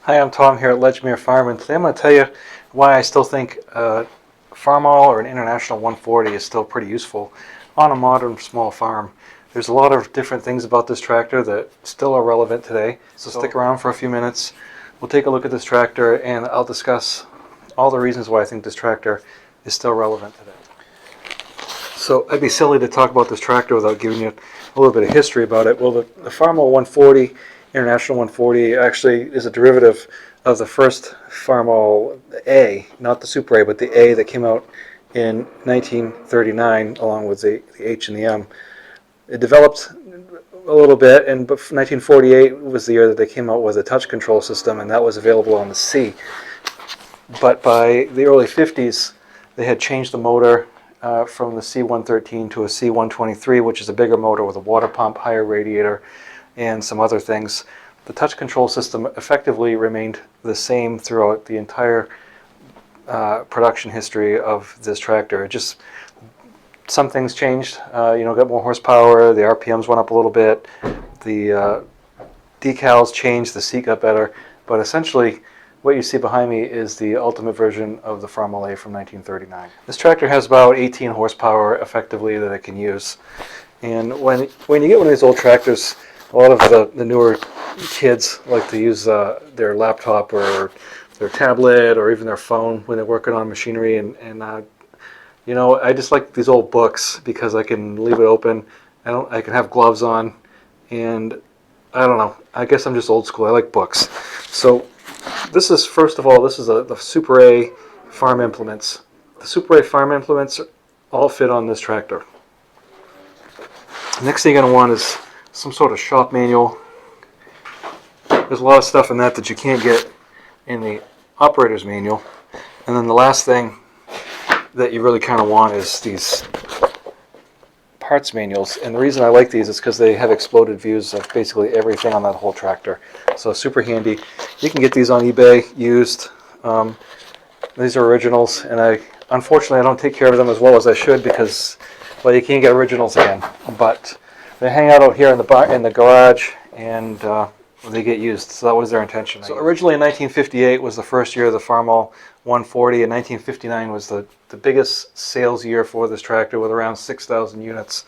Hi, I'm Tom here at Ledgemere Farm, and today I'm going to tell you why I still think Farmall or an International 140 is still pretty useful on a modern small farm. There's a lot of different things about this tractor that still are relevant today, so stick around for a few minutes. We'll take a look at this tractor and I'll discuss all the reasons why I think this tractor is still relevant today. So I'd be silly to talk about this tractor without giving you a little bit of history about it. Well, the Farmall 140, International 140, actually is a derivative of the first Farmall A, not the Super A, but the A that came out in 1939 along with the H and the M. It developed a little bit, and 1948 was the year that they came out with a touch control system, and that was available on the C. But by the early 50s, they had changed the motor from the C113 to a C123, which is a bigger motor with a water pump, higher radiator, and some other things. The touch control system effectively remained the same throughout the entire production history of this tractor. It just, some things changed, got more horsepower, the RPMs went up a little bit, the decals changed, the seat got better, but essentially what you see behind me is the ultimate version of the Farmall A from 1939. This tractor has about 18 horsepower effectively that it can use. And when you get one of these old tractors, a lot of the newer kids like to use their laptop or their tablet or even their phone when they're working on machinery. I just like these old books because I can leave it open. I can have gloves on, and I don't know. I guess I'm just old school. I like books. So this is, first of all, this is the Super A farm implements. The Super A farm implements all fit on this tractor. The next thing you're going to want is some sort of shop manual. There's a lot of stuff in that you can't get in the operator's manual. And then the last thing that you really kind of want is these parts manuals. And the reason I like these is because they have exploded views of basically everything on that whole tractor. So super handy. You can get these on eBay used. These are originals, and unfortunately I don't take care of them as well as I should because, well, you can't get originals again. But they hang out here in the garage, and they get used. So that was their intention. So originally in 1958 was the first year of the Farmall 140, and 1959 was the biggest sales year for this tractor with around 6,000 units.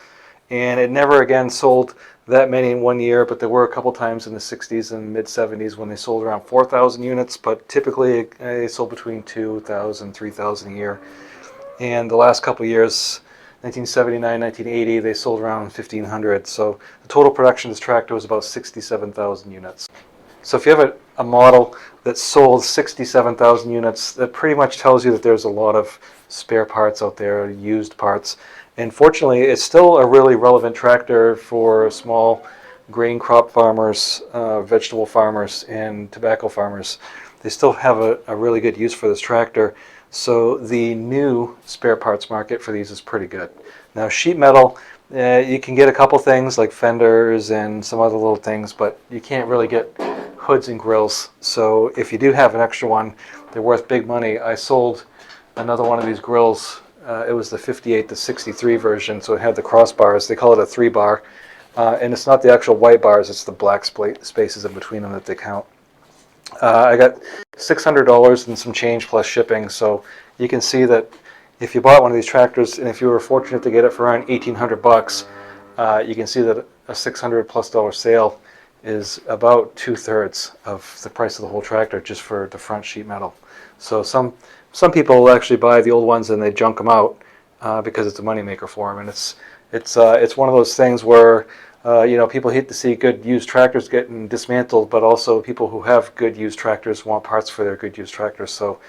And it never again sold that many in one year, but there were a couple times in the 60s and mid-70s when they sold around 4,000 units, but typically they sold between 2,000, 3,000 a year. And the last couple of years, 1979, 1980, they sold around 1,500. So the total production of this tractor was about 67,000 units. So if you have a model that sold 67,000 units, that pretty much tells you that there's a lot of spare parts out there, used parts. And fortunately, it's still a really relevant tractor for small grain crop farmers, vegetable farmers, and tobacco farmers. They still have a really good use for this tractor. So the new spare parts market for these is pretty good. Now sheet metal, you can get a couple things like fenders and some other little things, but you can't really get hoods and grills. So if you do have an extra one, they're worth big money. I sold another one of these grills. It was the 58 to 63 version, so it had the crossbars. They call it a 3-bar, and it's not the actual white bars, it's the black spaces in between them that they count. I got $600 and some change plus shipping, so you can see that if you bought one of these tractors, and if you were fortunate to get it for around 1,800 bucks, you can see that a $600+ sale is about 2/3 of the price of the whole tractor just for the front sheet metal. So some people actually buy the old ones and they junk them out because it's a moneymaker for them, and it's one of those things where people hate to see good used tractors getting dismantled, but also people who have good used tractors want parts for their good used tractors. So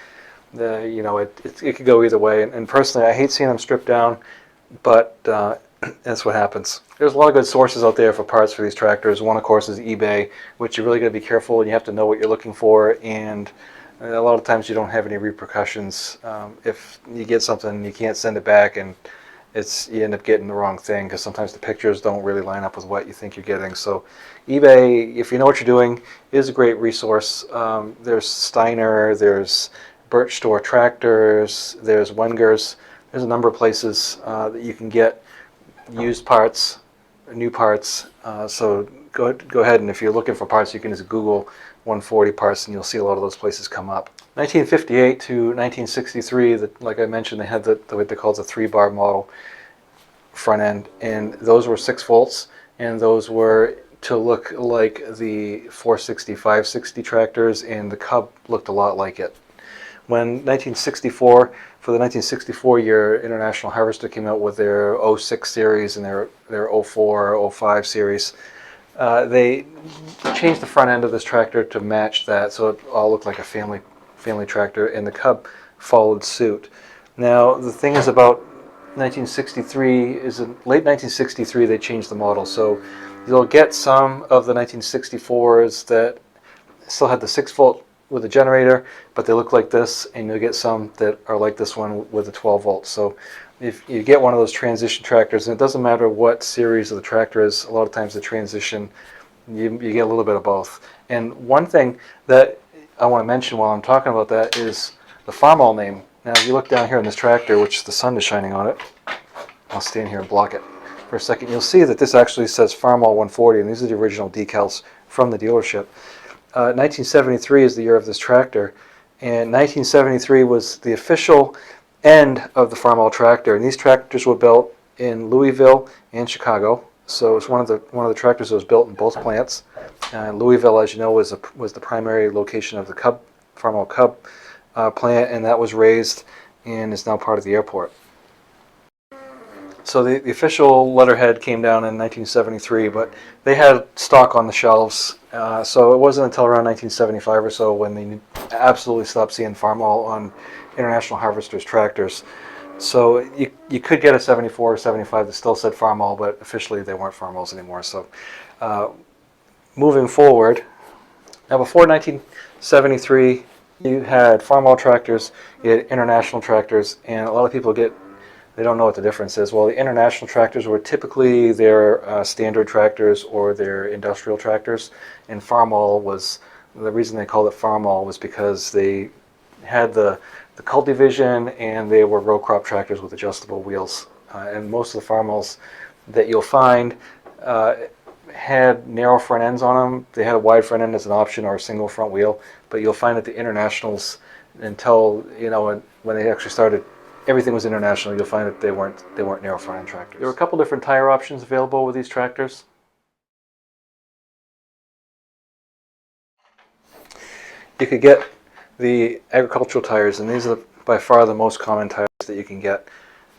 it could go either way. And personally, I hate seeing them stripped down, but that's what happens. There's a lot of good sources out there for parts for these tractors. One, of course, is eBay, which you really got to be careful and you have to know what you're looking for. And a lot of times you don't have any repercussions. If you get something, you can't send it back, and you end up getting the wrong thing because sometimes the pictures don't really line up with what you think you're getting. So eBay, if you know what you're doing, is a great resource. There's Steiner, there's Birch Store Tractors, there's Wenger's. There's a number of places that you can get used parts, new parts. So go ahead, and if you're looking for parts, you can just Google 140 parts, and you'll see a lot of those places come up. 1958 to 1963, like I mentioned, they had what they call the 3-bar model front end, and those were 6 volts, and those were to look like the 460, 560 tractors, and the Cub looked a lot like it. When 1964, for the 1964 year, International Harvester came out with their 06 series and their 04, 05 series, they changed the front end of this tractor to match that, so it all looked like a family tractor, and the Cub followed suit. Now, the thing is about 1963 is in late 1963 they changed the model, so you'll get some of the 1964s that still had the 6-volt with a generator, but they look like this, and you'll get some that are like this one with a 12 volts. So if you get one of those transition tractors, and it doesn't matter what series of the tractor is, a lot of times the transition, you get a little bit of both. And one thing that I want to mention while I'm talking about that is the Farmall name. Now if you look down here on this tractor, which the sun is shining on it, I'll stand here and block it for a second, you'll see that this actually says Farmall 140, and these are the original decals from the dealership. 1973 is the year of this tractor, and 1973 was the official end of the Farmall tractor. And these tractors were built in Louisville and Chicago. So it's one of the tractors that was built in both plants. Louisville, as you know, was the primary location of the Farmall Cub plant, and that was raised and is now part of the airport. So the official letterhead came down in 1973, but they had stock on the shelves. So it wasn't until around 1975 or so when they absolutely stopped seeing Farmall on International Harvester's tractors. So you could get a 74 or 75 that still said Farmall, but officially they weren't Farmalls anymore. So moving forward, now before 1973, you had Farmall tractors, you had International tractors, and a lot of people they don't know what the difference is. Well, the International tractors were typically their standard tractors or their industrial tractors, and Farmall was, the reason they called it Farmall was because they had the Cultivision, and they were row crop tractors with adjustable wheels. And most of the Farmalls that you'll find had narrow front ends on them. They had a wide front end as an option or a single front wheel, but you'll find that the Internationals, until, when they actually started, everything was International, you'll find that they weren't narrow front end tractors. There were a couple different tire options available with these tractors. You could get the agricultural tires, and these are by far the most common tires that you can get.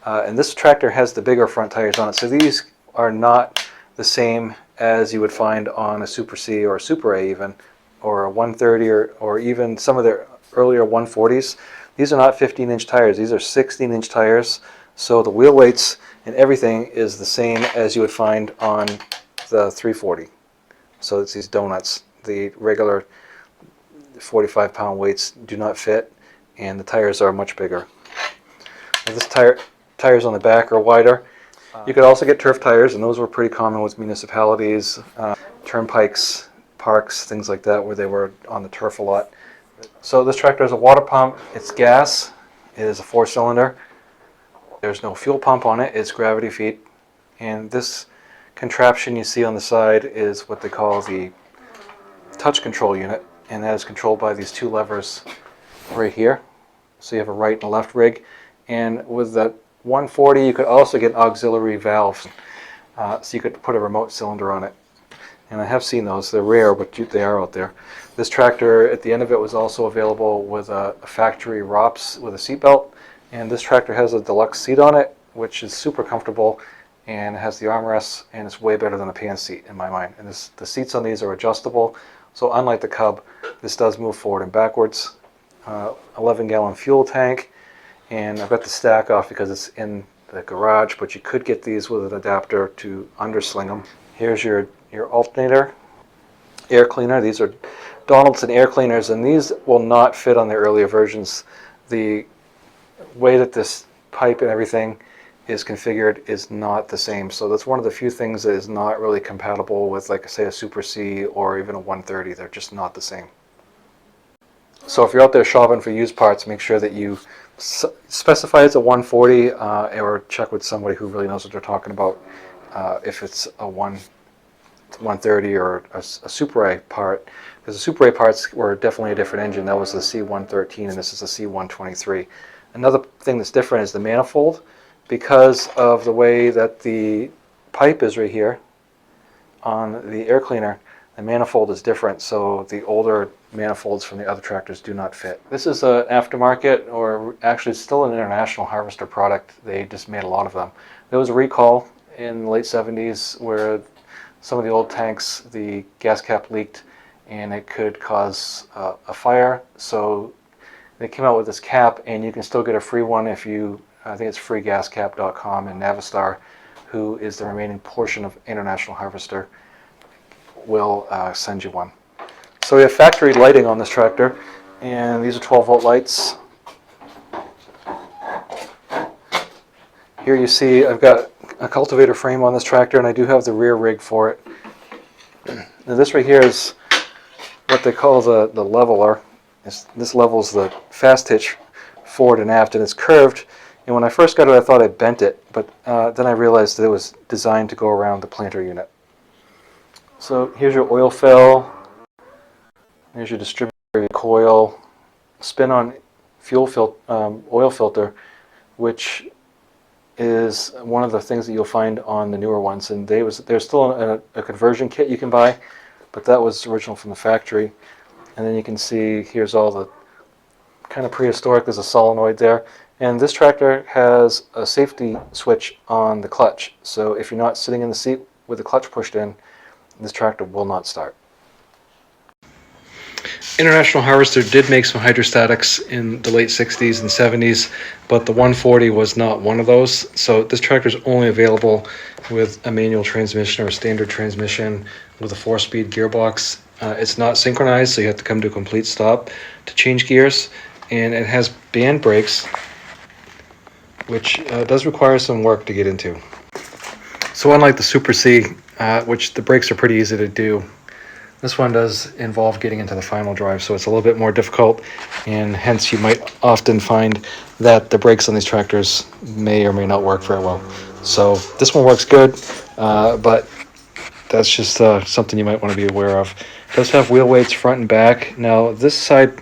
And this tractor has the bigger front tires on it, so these are not the same as you would find on a Super C or a Super A even, or a 130 or even some of their earlier 140s. These are not 15-inch tires, these are 16-inch tires, so the wheel weights and everything is the same as you would find on the 340. So it's these donuts. The regular 45-pound weights do not fit, and the tires are much bigger. Now this tires on the back are wider. You could also get turf tires, and those were pretty common with municipalities, turnpikes, parks, things like that, where they were on the turf a lot. So this tractor has a water pump, it's gas, it is a 4-cylinder. There's no fuel pump on it, it's gravity feed. And this contraption you see on the side is what they call the touch control unit, and that is controlled by these 2 levers right here. So you have a right and a left rig. And with the 140 you could also get auxiliary valves, so you could put a remote cylinder on it. And I have seen those. They're rare, but they are out there. This tractor, at the end of it, was also available with a factory ROPS with a seat belt. And this tractor has a deluxe seat on it, which is super comfortable, and has the armrests, and it's way better than a pan seat in my mind. And the seats on these are adjustable, so unlike the Cub, this does move forward and backwards. 11-gallon fuel tank, and I've got the stack off because it's in the garage, but you could get these with an adapter to undersling them. Here's your alternator, air cleaner. These are Donaldson air cleaners, and these will not fit on the earlier versions. The way that this pipe and everything is configured is not the same, so that's one of the few things that is not really compatible with, like, say, a Super C or even a 130. They're just not the same. So if you're out there shopping for used parts, make sure that you specify it's a 140, or check with somebody who really knows what they're talking about if it's a 130 or a Super A part, because the Super 8 parts were definitely a different engine. That was the C113 and this is the C123. Another thing that's different is the manifold. Because of the way that the pipe is right here on the air cleaner, the manifold is different, so the older manifolds from the other tractors do not fit. This is an aftermarket, or actually still an International Harvester product. They just made a lot of them. There was a recall in the late 70s where some of the old tanks, the gas cap leaked and it could cause a fire, so they came out with this cap, and you can still get a free one if you, I think it's freegascap.com, and Navistar, who is the remaining portion of International Harvester, will send you one. So we have factory lighting on this tractor, and these are 12-volt lights. Here you see I've got a cultivator frame on this tractor, and I do have the rear rig for it. Now this right here is what they call the leveler. This levels the fast hitch forward and aft, and it's curved. And when I first got it, I thought I bent it, but then I realized that it was designed to go around the planter unit. So here's your oil fill, here's your distributor coil, spin-on oil filter, which is one of the things that you'll find on the newer ones. And there's still a conversion kit you can buy, but that was original from the factory. And then you can see here's all the kind of prehistoric. There's a solenoid there. And this tractor has a safety switch on the clutch. So if you're not sitting in the seat with the clutch pushed in, this tractor will not start. International Harvester did make some hydrostatics in the late 60s and 70s, but the 140 was not one of those. So this tractor is only available with a manual transmission or a standard transmission with a 4-speed gearbox. It's not synchronized, so you have to come to a complete stop to change gears. And it has band brakes, which does require some work to get into. So unlike the Super C, which the brakes are pretty easy to do, this one does involve getting into the final drive, so it's a little bit more difficult, and hence you might often find that the brakes on these tractors may or may not work very well. So this one works good, but that's just something you might want to be aware of. It does have wheel weights front and back. Now this side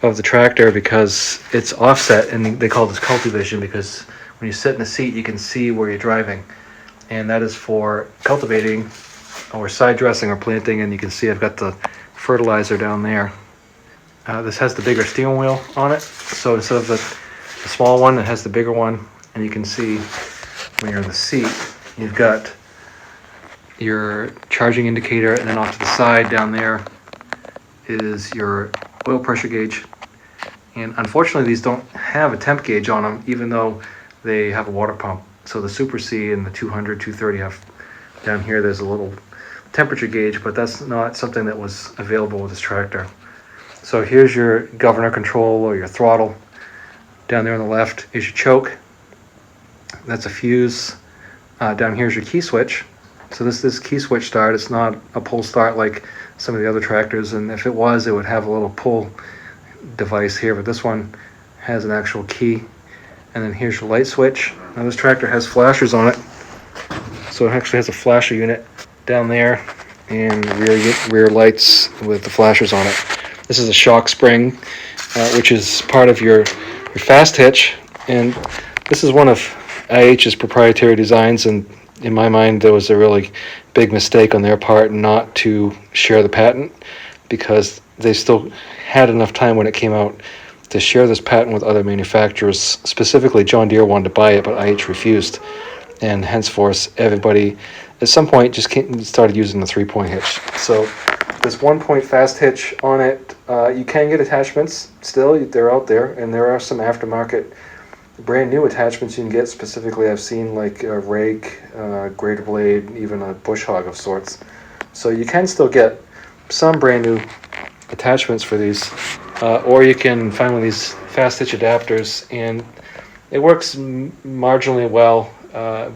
of the tractor, because it's offset, and they call this cultivision because when you sit in the seat you can see where you're driving, and that is for cultivating or side dressing or planting. And you can see I've got the fertilizer down there. This has the bigger steering wheel on it, so instead of the small one, it has the bigger one. And you can see when you're in the seat, you've got your charging indicator, and then off to the side down there is your oil pressure gauge. And unfortunately these don't have a temp gauge on them, even though they have a water pump. So the Super C and the 200, 230 have, down here there's a little temperature gauge, but that's not something that was available with this tractor. So here's your governor control or your throttle. Down there on the left is your choke. That's a fuse. Down here's your key switch. So this is key switch start. It's not a pull start like some of the other tractors, and if it was, it would have a little pull device here, but this one has an actual key. And then here's your light switch. Now this tractor has flashers on it, so it actually has a flasher unit down there, and rear lights with the flashers on it. This is a shock spring, which is part of your fast hitch, and this is one of IH's proprietary designs, and in my mind there was a really big mistake on their part not to share the patent, because they still had enough time when it came out to share this patent with other manufacturers. Specifically John Deere wanted to buy it, but IH refused, and henceforth everybody at some point just started using the 3-point hitch. So this 1-point fast hitch on it, you can get attachments still, they're out there, and there are some aftermarket brand new attachments you can get. Specifically I've seen like a rake, grater blade, even a bush hog of sorts. So you can still get some brand new attachments for these, or you can find one of these fast hitch adapters, and it works marginally well,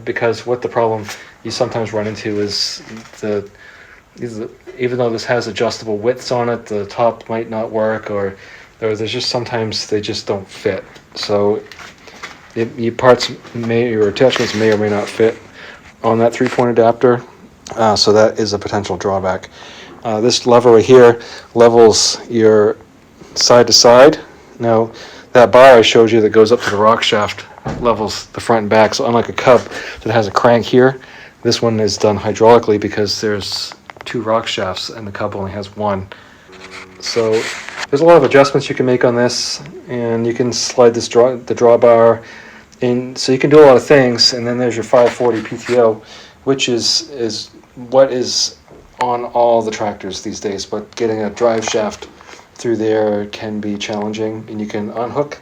because what the problem you sometimes run into is even though this has adjustable widths on it, the top might not work, or there's just sometimes they just don't fit. So your parts your attachments may or may not fit on that 3-point adapter, so that is a potential drawback. This lever right here levels your side to side. Now, that bar I showed you that goes up to the rock shaft levels the front and back. So unlike a Cub that has a crank here, this one is done hydraulically because there's 2 rock shafts and the Cub only has 1. So there's a lot of adjustments you can make on this, and you can slide this the drawbar in, so you can do a lot of things. And then there's your 540 PTO, which is what is on all the tractors these days, but getting a drive shaft through there can be challenging, and you can unhook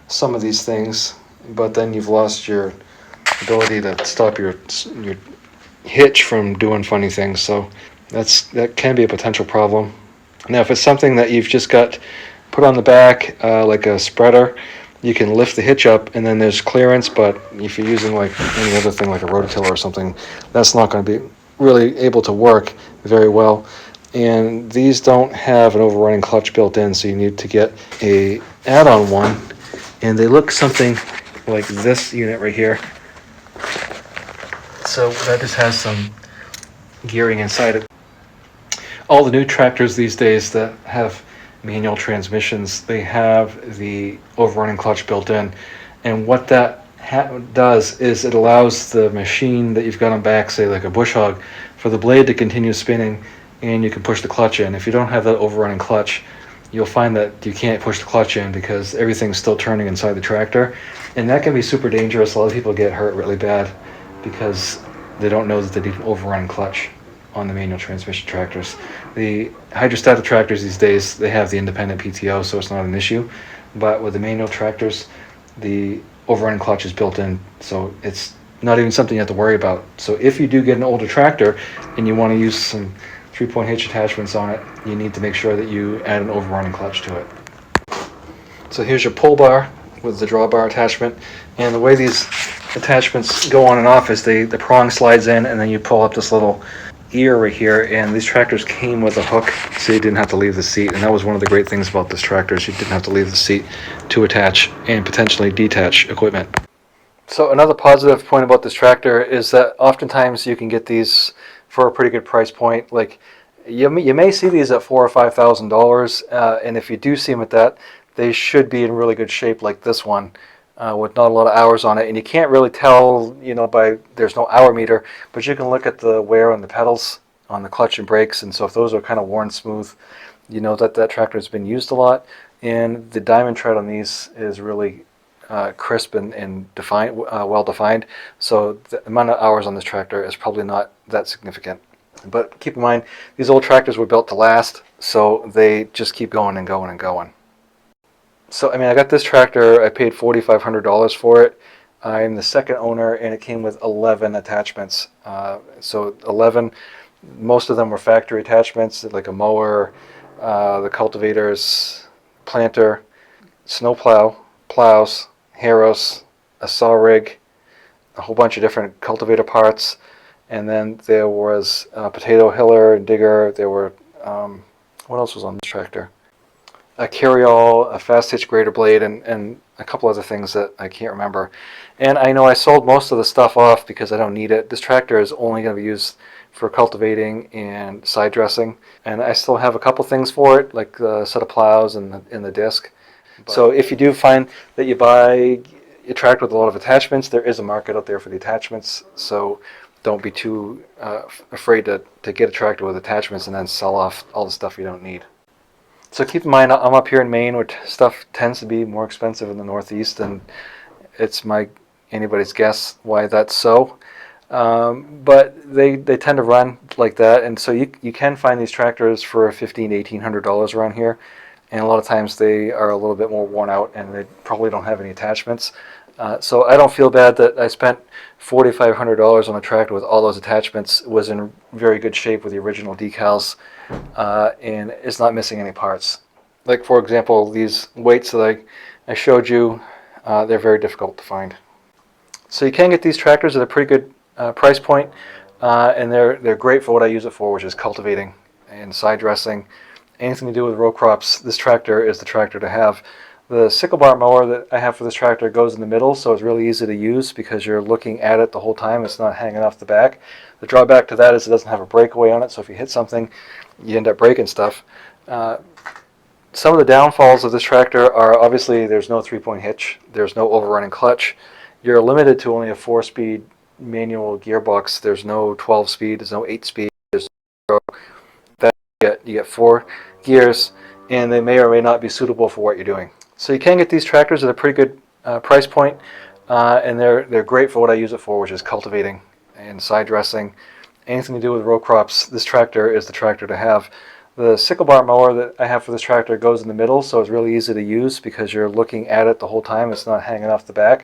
some of these things, but then you've lost your ability to stop your hitch from doing funny things. So that can be a potential problem. Now, if it's something that you've just got put on the back, like a spreader, you can lift the hitch up and then there's clearance, but if you're using like any other thing like a rototiller or something, that's not going to be really able to work very well. And these don't have an overrunning clutch built in, so you need to get a add-on one, and they look something like this unit right here. So that just has some gearing inside it. All the new tractors these days that have manual transmissions, they have the overrunning clutch built in, and what that does is it allows the machine that you've got on back, say like a bush hog, for the blade to continue spinning, and you can push the clutch in. If you don't have that overrunning clutch, you'll find that you can't push the clutch in because everything's still turning inside the tractor, and that can be super dangerous. A lot of people get hurt really bad because they don't know that they need an overrunning clutch on the manual transmission tractors. The hydrostatic tractors these days, they have the independent PTO, so it's not an issue, but with the manual tractors, the overrunning clutch is built in, so it's not even something you have to worry about. So if you do get an older tractor and you want to use some 3-point hitch attachments on it, you need to make sure that you add an overrunning clutch to it. So here's your pull bar with the drawbar attachment, and the way these attachments go on and off is the prong slides in, and then you pull up this little ear right here, and these tractors came with a hook, so you didn't have to leave the seat. And that was one of the great things about this tractor, is you didn't have to leave the seat to attach and potentially detach equipment. So another positive point about this tractor is that oftentimes you can get these for a pretty good price point. Like you may see these at $4,000 or $5,000, and if you do see them at that, they should be in really good shape, like this one. With not a lot of hours on it, and you can't really tell, by there's no hour meter, but you can look at the wear on the pedals, on the clutch and brakes, and so if those are kind of worn smooth, you know that tractor has been used a lot. And the diamond tread on these is really crisp and defined, well defined. So the amount of hours on this tractor is probably not that significant. But keep in mind, these old tractors were built to last, so they just keep going and going and going. So, I got this tractor, I paid $4,500 for it. I'm the second owner, and it came with 11 attachments. So 11, most of them were factory attachments, like a mower, the cultivators, planter, snowplow, plows, harrows, a saw rig, a whole bunch of different cultivator parts, and then there was a potato hiller and digger. There were, what else was on this tractor? A carryall, a fast hitch grader blade, and a couple other things that I can't remember. And I know I sold most of the stuff off because I don't need it. This tractor is only going to be used for cultivating and side dressing, and I still have a couple things for it, like a set of plows and the disc. So if you do find that you buy a tractor with a lot of attachments, there is a market out there for the attachments, so don't be too afraid to get a tractor with attachments and then sell off all the stuff you don't need. So keep in mind, I'm up here in Maine, where stuff tends to be more expensive in the Northeast, and it's anybody's guess why that's so. But they tend to run like that, and so you can find these tractors for $1,500 to $1,800 around here, and a lot of times they are a little bit more worn out, and they probably don't have any attachments. So I don't feel bad that I spent $4,500 on a tractor with all those attachments. It was in very good shape with the original decals, and it's not missing any parts. Like, for example, these weights that I showed you, they're very difficult to find. So you can get these tractors at a pretty good price point, and they're great for what I use it for, which is cultivating and side dressing. Anything to do with row crops, this tractor is the tractor to have. The sickle bar mower that I have for this tractor goes in the middle, so it's really easy to use because you're looking at it the whole time. It's not hanging off the back. The drawback to that is it doesn't have a breakaway on it, so if you hit something, you end up breaking stuff. Some of the downfalls of this tractor are obviously there's no 3-point hitch, there's no overrunning clutch. You're limited to only a 4-speed manual gearbox. There's no 12-speed, there's no 8-speed. There's no that you get 4 gears, and they may or may not be suitable for what you're doing. So you can get these tractors at a pretty good price point, and they're great for what I use it for, which is cultivating and side dressing. Anything to do with row crops, this tractor is the tractor to have. The sickle bar mower that I have for this tractor goes in the middle, so it's really easy to use because you're looking at it the whole time. It's not hanging off the back.